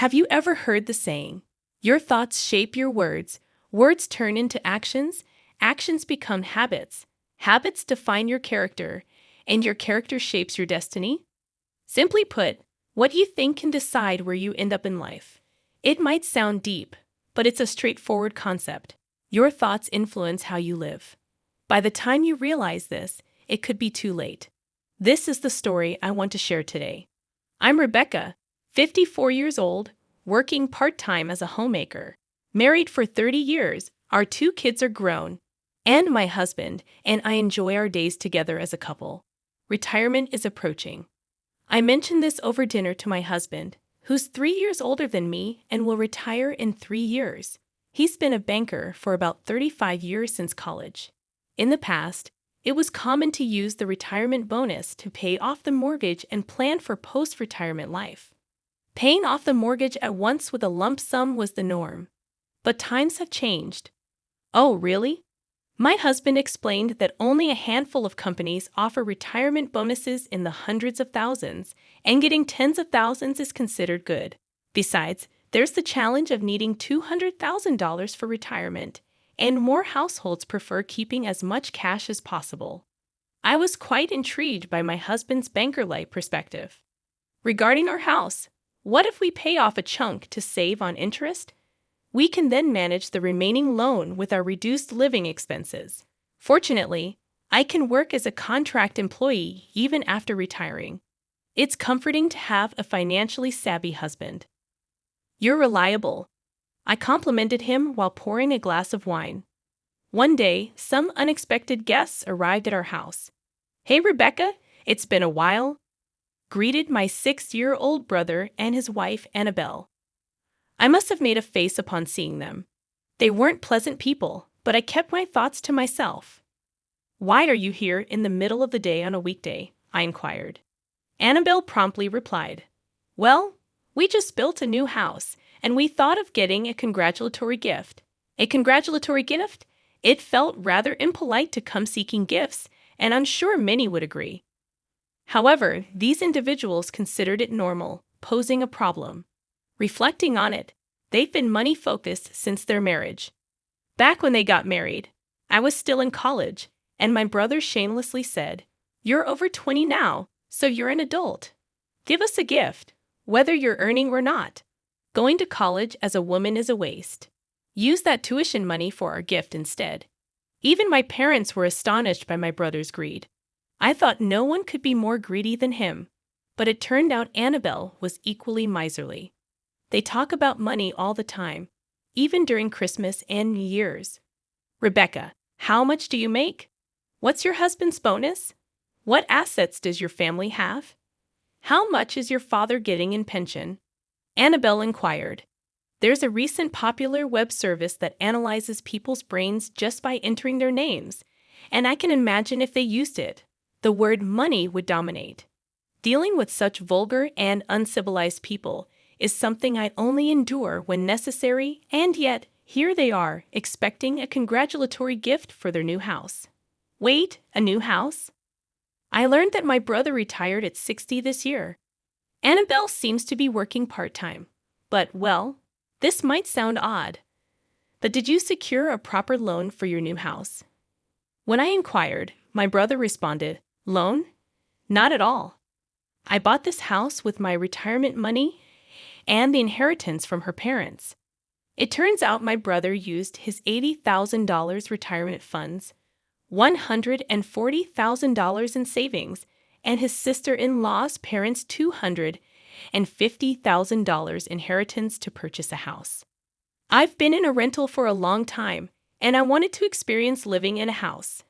Have you ever heard the saying, your thoughts shape your words, words turn into actions, actions become habits, habits define your character, and your character shapes your destiny? Simply put, what you think can decide where you end up in life. It might sound deep, but it's a straightforward concept. Your thoughts influence how you live. By the time you realize this, it could be too late. This is the story I want to share today. I'm Rebecca, 54 years old, working part-time as a homemaker. Married for 30 years, our 2 kids are grown, and my husband and I enjoy our days together as a couple. Retirement is approaching. I mentioned this over dinner to my husband, who's 3 years older than me and will retire in 3 years. He's been a banker for about 35 years since college. In the past, it was common to use the retirement bonus to pay off the mortgage and plan for post-retirement life. Paying off the mortgage at once with a lump sum was the norm. But times have changed. Oh, really? My husband explained that only a handful of companies offer retirement bonuses in the hundreds of thousands, and getting tens of thousands is considered good. Besides, there's the challenge of needing $200,000 for retirement, and more households prefer keeping as much cash as possible. I was quite intrigued by my husband's banker-like perspective. Regarding our house, what if we pay off a chunk to save on interest? We can then manage the remaining loan with our reduced living expenses. Fortunately, I can work as a contract employee even after retiring. It's comforting to have a financially savvy husband. You're reliable. I complimented him while pouring a glass of wine. One day, some unexpected guests arrived at our house. "Hey, Rebecca, it's been a while," greeted my 6-year-old brother and his wife, Annabelle. I must have made a face upon seeing them. They weren't pleasant people, but I kept my thoughts to myself. "Why are you here in the middle of the day on a weekday?" I inquired. Annabelle promptly replied, "Well, we just built a new house, and we thought of getting a congratulatory gift." A congratulatory gift? It felt rather impolite to come seeking gifts, and I'm sure many would agree. However, these individuals considered it normal, posing a problem. Reflecting on it, they've been money-focused since their marriage. Back when they got married, I was still in college, and my brother shamelessly said, "You're over 20 now, so you're an adult. Give us a gift, whether you're earning or not. Going to college as a woman is a waste. Use that tuition money for our gift instead." Even my parents were astonished by my brother's greed. I thought no one could be more greedy than him, but it turned out Annabelle was equally miserly. They talk about money all the time, even during Christmas and New Year's. "Rebecca, how much do you make? What's your husband's bonus? What assets does your family have? How much is your father getting in pension?" Annabelle inquired. There's a recent popular web service that analyzes people's brains just by entering their names, and I can imagine if they used it, the word money would dominate. Dealing with such vulgar and uncivilized people is something I only endure when necessary, and yet, here they are, expecting a congratulatory gift for their new house. Wait, a new house? I learned that my brother retired at 60 this year. Annabelle seems to be working part-time. But, well, this might sound odd. But did you secure a proper loan for your new house? When I inquired, my brother responded, "Loan? Not at all. I bought this house with my retirement money and the inheritance from her parents." It turns out my brother used his $80,000 retirement funds, $140,000 in savings, and his sister-in-law's parents' $250,000 inheritance to purchase a house. I've been in a rental for a long time, and I wanted to experience living in a house.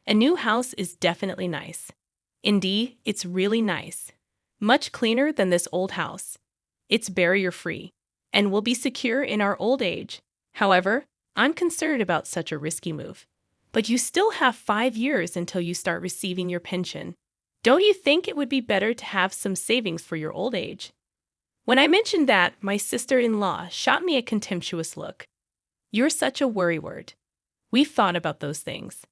A new house is definitely nice. Indeed, it's really nice. Much cleaner than this old house. It's barrier-free, and will be secure in our old age. However, I'm concerned about such a risky move. But you still have 5 years until you start receiving your pension. Don't you think it would be better to have some savings for your old age? When I mentioned that, my sister-in-law shot me a contemptuous look. "You're such a worrywart. We've thought about those things."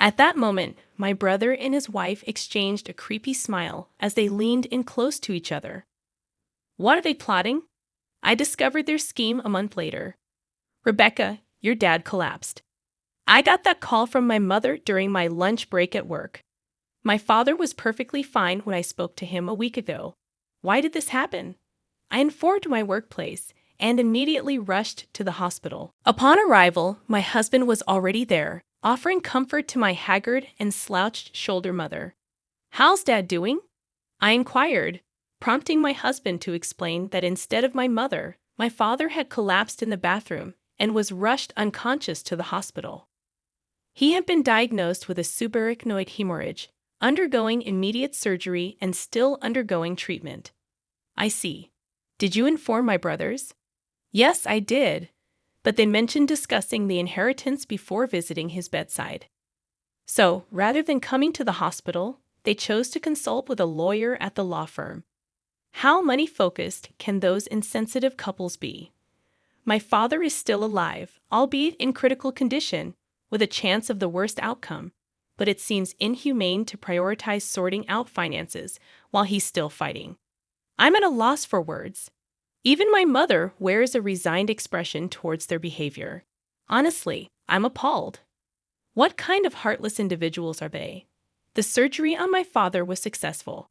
At that moment, my brother and his wife exchanged a creepy smile as they leaned in close to each other. What are they plotting? I discovered their scheme a month later. Rebecca, your dad collapsed. I got that call from my mother during my lunch break at work. My father was perfectly fine when I spoke to him a week ago. Why did this happen? I informed my workplace and immediately rushed to the hospital. Upon arrival, my husband was already there, offering comfort to my haggard and slouched-shouldered mother. "How's Dad doing?" I inquired, prompting my husband to explain that instead of my mother, my father had collapsed in the bathroom and was rushed unconscious to the hospital. He had been diagnosed with a subarachnoid hemorrhage, undergoing immediate surgery and still undergoing treatment. I see. Did you inform my brothers? Yes, I did, but they mentioned discussing the inheritance before visiting his bedside. So, rather than coming to the hospital, they chose to consult with a lawyer at the law firm. How money-focused can those insensitive couples be? My father is still alive, albeit in critical condition, with a chance of the worst outcome, but it seems inhumane to prioritize sorting out finances while he's still fighting. I'm at a loss for words. Even my mother wears a resigned expression towards their behavior. Honestly, I'm appalled. What kind of heartless individuals are they? The surgery on my father was successful.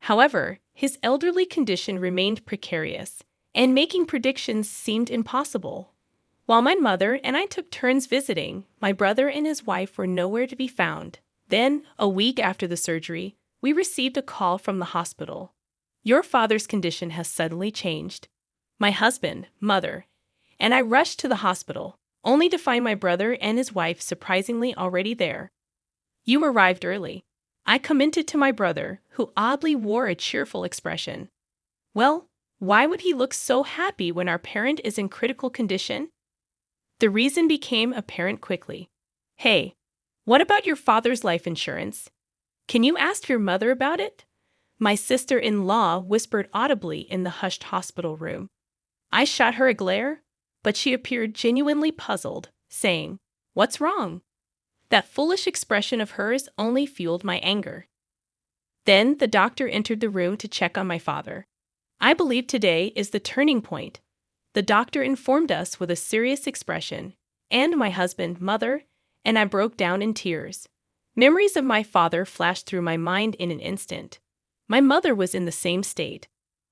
However, his elderly condition remained precarious, and making predictions seemed impossible. While my mother and I took turns visiting, my brother and his wife were nowhere to be found. Then, a week after the surgery, we received a call from the hospital. "Your father's condition has suddenly changed." My husband, mother, and I rushed to the hospital, only to find my brother and his wife surprisingly already there. "You arrived early," I commented to my brother, who oddly wore a cheerful expression. "Well, why would he look so happy when our parent is in critical condition?" The reason became apparent quickly. "Hey, what about your father's life insurance? Can you ask your mother about it?" My sister-in-law whispered audibly in the hushed hospital room. I shot her a glare, but she appeared genuinely puzzled, saying, "What's wrong?" That foolish expression of hers only fueled my anger. Then the doctor entered the room to check on my father. I believe today is the turning point. The doctor informed us with a serious expression, and my husband, mother, and I broke down in tears. Memories of my father flashed through my mind in an instant. My mother was in the same state,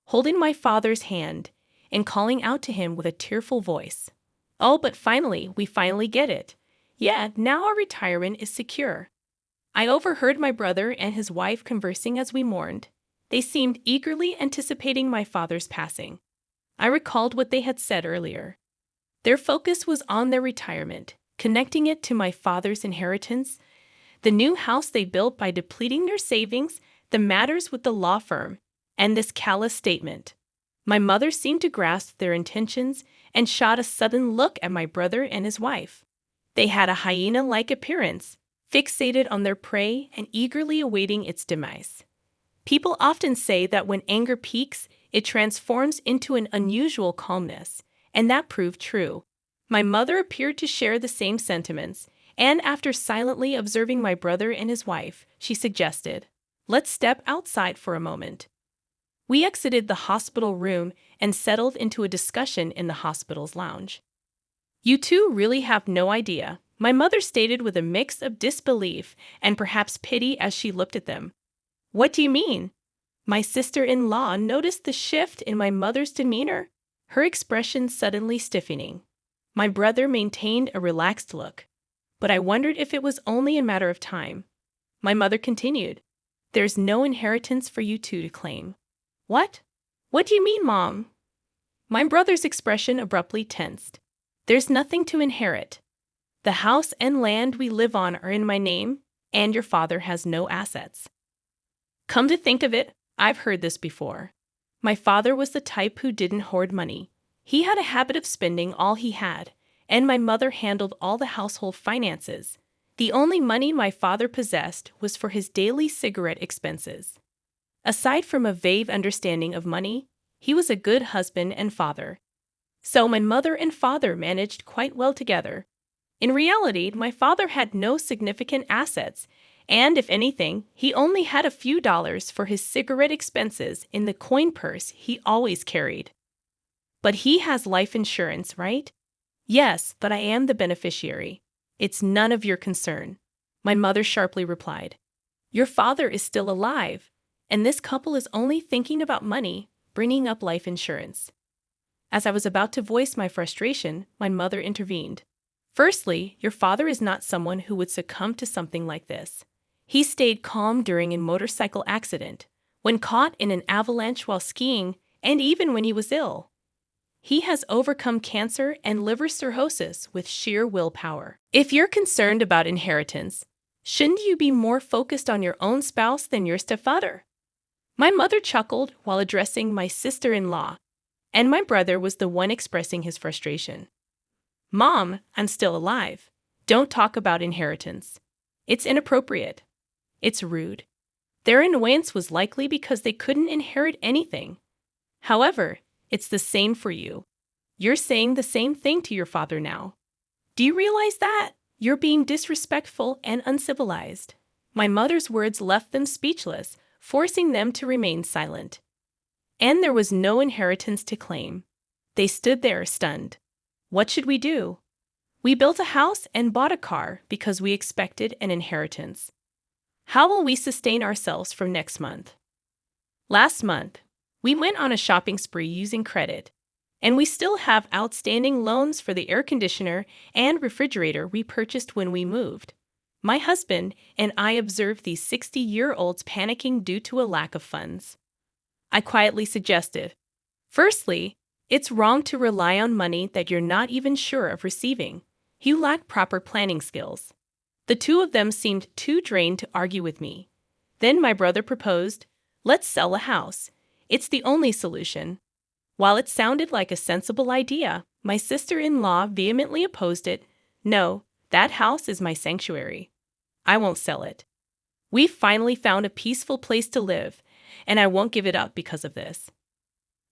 holding my father's hand and calling out to him with a tearful voice. "Oh, but we finally get it. Yeah, now our retirement is secure." I overheard my brother and his wife conversing as we mourned. They seemed eagerly anticipating my father's passing. I recalled what they had said earlier. Their focus was on their retirement, connecting it to my father's inheritance, the new house they built by depleting their savings, the matters with the law firm, and this callous statement. My mother seemed to grasp their intentions and shot a sudden look at my brother and his wife. They had a hyena-like appearance, fixated on their prey and eagerly awaiting its demise. People often say that when anger peaks, it transforms into an unusual calmness, and that proved true. My mother appeared to share the same sentiments, and after silently observing my brother and his wife, she suggested, "Let's step outside for a moment." We exited the hospital room and settled into a discussion in the hospital's lounge. "You two really have no idea," my mother stated with a mix of disbelief and perhaps pity as she looked at them. "What do you mean?" My sister-in-law noticed the shift in my mother's demeanor, her expression suddenly stiffening. My brother maintained a relaxed look, but I wondered if it was only a matter of time. My mother continued, "There's no inheritance for you two to claim." "What? What do you mean, Mom?" My brother's expression abruptly tensed. "There's nothing to inherit. The house and land we live on are in my name, and your father has no assets." Come to think of it, I've heard this before. My father was the type who didn't hoard money. He had a habit of spending all he had, and my mother handled all the household finances. The only money my father possessed was for his daily cigarette expenses. Aside from a vague understanding of money, he was a good husband and father. So my mother and father managed quite well together. In reality, my father had no significant assets, and if anything, he only had a few dollars for his cigarette expenses in the coin purse he always carried. But he has life insurance, right? Yes, but I am the beneficiary. It's none of your concern. My mother sharply replied. Your father is still alive, and this couple is only thinking about money, bringing up life insurance. As I was about to voice my frustration, my mother intervened. Firstly, your father is not someone who would succumb to something like this. He stayed calm during a motorcycle accident, when caught in an avalanche while skiing, and even when he was ill. He has overcome cancer and liver cirrhosis with sheer willpower. If you're concerned about inheritance, shouldn't you be more focused on your own spouse than your stepfather? My mother chuckled while addressing my sister-in-law, and my brother was the one expressing his frustration. Mom, I'm still alive. Don't talk about inheritance. It's inappropriate. It's rude. Their annoyance was likely because they couldn't inherit anything. However, it's the same for you. You're saying the same thing to your father now. Do you realize that? You're being disrespectful and uncivilized. My mother's words left them speechless, forcing them to remain silent. And there was no inheritance to claim. They stood there stunned. What should we do? We built a house and bought a car because we expected an inheritance. How will we sustain ourselves from next month? Last month, we went on a shopping spree using credit, and we still have outstanding loans for the air conditioner and refrigerator we purchased when we moved. My husband and I observed these 60-year-olds panicking due to a lack of funds. I quietly suggested, firstly, it's wrong to rely on money that you're not even sure of receiving. You lack proper planning skills. The two of them seemed too drained to argue with me. Then my brother proposed, let's sell a house. It's the only solution. While it sounded like a sensible idea, my sister-in-law vehemently opposed it. No, that house is my sanctuary. I won't sell it. We've finally found a peaceful place to live, and I won't give it up because of this.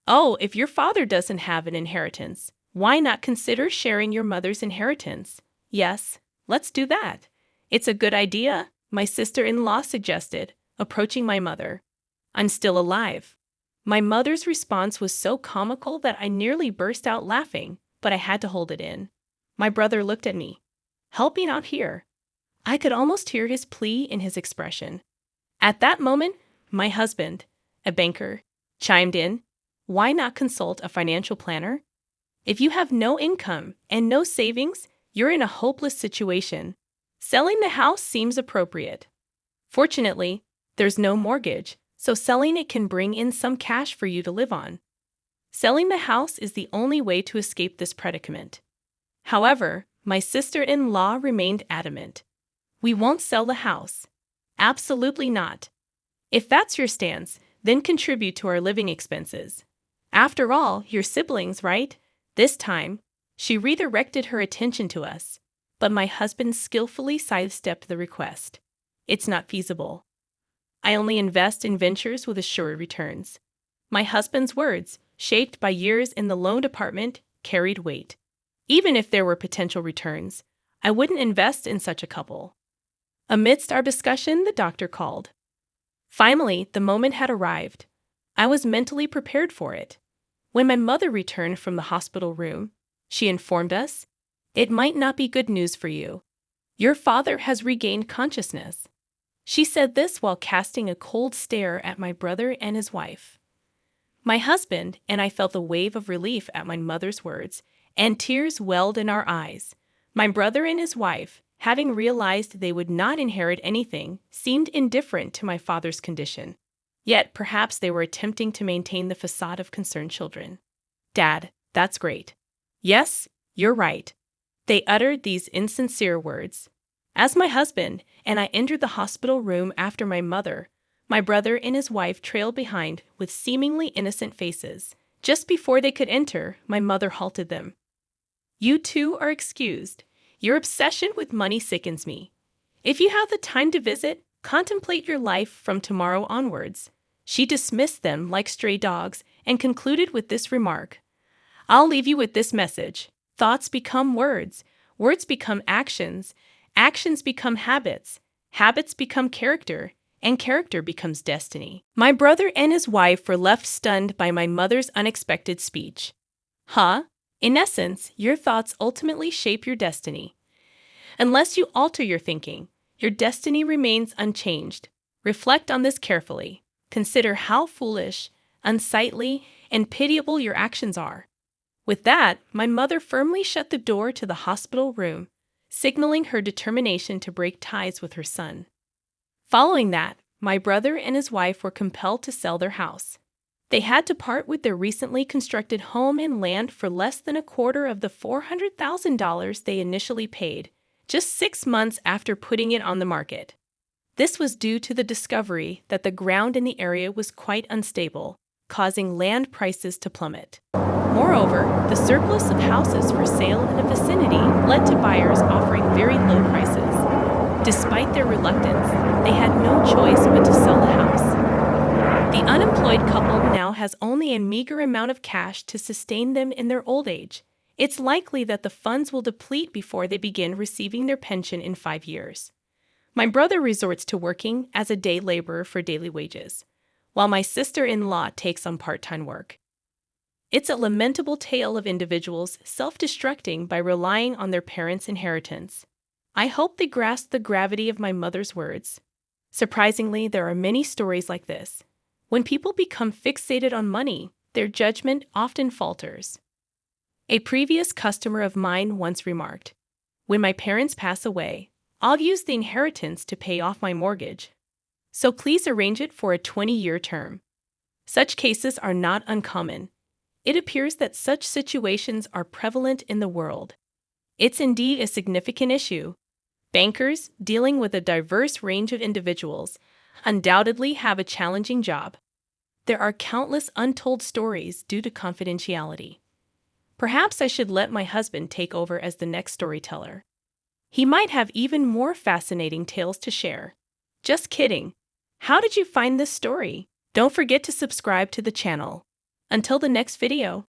Oh, if your father doesn't have an inheritance, why not consider sharing your mother's inheritance? Yes, let's do that. It's a good idea, my sister-in-law suggested, approaching my mother. I'm still alive. My mother's response was so comical that I nearly burst out laughing, but I had to hold it in. My brother looked at me. Help me out here. I could almost hear his plea in his expression. At that moment, my husband, a banker, chimed in. Why not consult a financial planner? If you have no income and no savings, you're in a hopeless situation. Selling the house seems appropriate. Fortunately, there's no mortgage, so selling it can bring in some cash for you to live on. Selling the house is the only way to escape this predicament. However, my sister-in-law remained adamant. We won't sell the house. Absolutely not. If that's your stance, then contribute to our living expenses. After all, you're siblings, right? This time, she redirected her attention to us, but my husband skillfully sidestepped the request. It's not feasible. I only invest in ventures with assured returns. My husband's words, shaped by years in the loan department, carried weight. Even if there were potential returns, I wouldn't invest in such a couple. Amidst our discussion, the doctor called. Finally, the moment had arrived. I was mentally prepared for it. When my mother returned from the hospital room, she informed us, "It might not be good news for you. Your father has regained consciousness." She said this while casting a cold stare at my brother and his wife. My husband and I felt a wave of relief at my mother's words, and tears welled in our eyes. My brother and his wife, having realized they would not inherit anything, seemed indifferent to my father's condition. Yet perhaps they were attempting to maintain the facade of concerned children. "Dad, that's great. Yes, you're right." They uttered these insincere words. As my husband and I entered the hospital room after my mother, my brother and his wife trailed behind with seemingly innocent faces. Just before they could enter, my mother halted them. "You two are excused. Your obsession with money sickens me. If you have the time to visit, contemplate your life from tomorrow onwards." She dismissed them like stray dogs and concluded with this remark. "I'll leave you with this message. Thoughts become words. Words become actions. Actions become habits. Habits become character. And character becomes destiny." My brother and his wife were left stunned by my mother's unexpected speech. Huh? In essence, your thoughts ultimately shape your destiny. Unless you alter your thinking, your destiny remains unchanged. Reflect on this carefully. Consider how foolish, unsightly, and pitiable your actions are. With that, my mother firmly shut the door to the hospital room, signaling her determination to break ties with her son. Following that, my brother and his wife were compelled to sell their house. They had to part with their recently constructed home and land for less than a quarter of the $400,000 they initially paid, just 6 months after putting it on the market. This was due to the discovery that the ground in the area was quite unstable, causing land prices to plummet. Moreover, the surplus of houses for sale in the vicinity led to buyers offering very low prices. Despite their reluctance, they had no choice but to sell the house. The unemployed couple now has only a meager amount of cash to sustain them in their old age. It's likely that the funds will deplete before they begin receiving their pension in 5 years. My brother resorts to working as a day laborer for daily wages, while my sister-in-law takes on part-time work. It's a lamentable tale of individuals self-destructing by relying on their parents' inheritance. I hope they grasp the gravity of my mother's words. Surprisingly, there are many stories like this. When people become fixated on money, their judgment often falters. A previous customer of mine once remarked, "When my parents pass away, I'll use the inheritance to pay off my mortgage. So please arrange it for a 20-year term." Such cases are not uncommon. It appears that such situations are prevalent in the world. It's indeed a significant issue. Bankers, dealing with a diverse range of individuals, undoubtedly have a challenging job. There are countless untold stories due to confidentiality. Perhaps I should let my husband take over as the next storyteller. He might have even more fascinating tales to share. Just kidding. How did you find this story? Don't forget to subscribe to the channel. Until the next video.